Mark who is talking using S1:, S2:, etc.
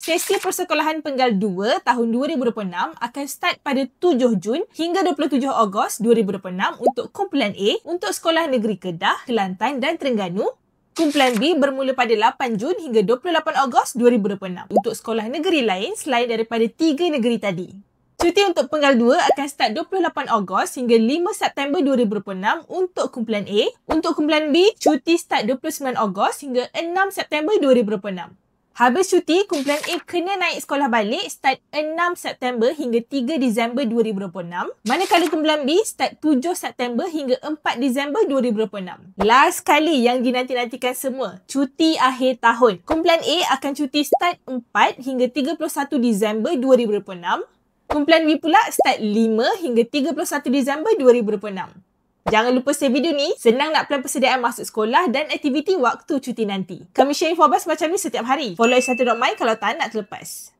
S1: Sesi persekolahan Penggal 2 tahun 2026 akan start pada 7 Jun hingga 27 Ogos 2026 untuk kumpulan A untuk Sekolah Negeri Kedah, Kelantan dan Terengganu. Kumpulan B bermula pada 8 Jun hingga 28 Ogos 2026 untuk sekolah negeri lain selain daripada 3 negeri tadi. Cuti untuk Penggal 2 akan start 28 Ogos hingga 5 September 2026 untuk kumpulan A. Untuk kumpulan B, cuti start 29 Ogos hingga 6 September 2026. Habis cuti, kumpulan A kena naik sekolah balik start 6 September hingga 3 Disember 2026. Manakala kumpulan B start 7 September hingga 4 Disember 2026. Last kali yang dinanti-nantikan semua, cuti akhir tahun. Kumpulan A akan cuti start 4 hingga 31 Disember 2026. Kumpulan B pula start 5 hingga 31 Disember 2026. Jangan lupa save video ni, senang nak plan persediaan masuk sekolah dan aktiviti waktu cuti nanti. Kami share info bas macam ni setiap hari. Follow x1.my kalau tak nak terlepas.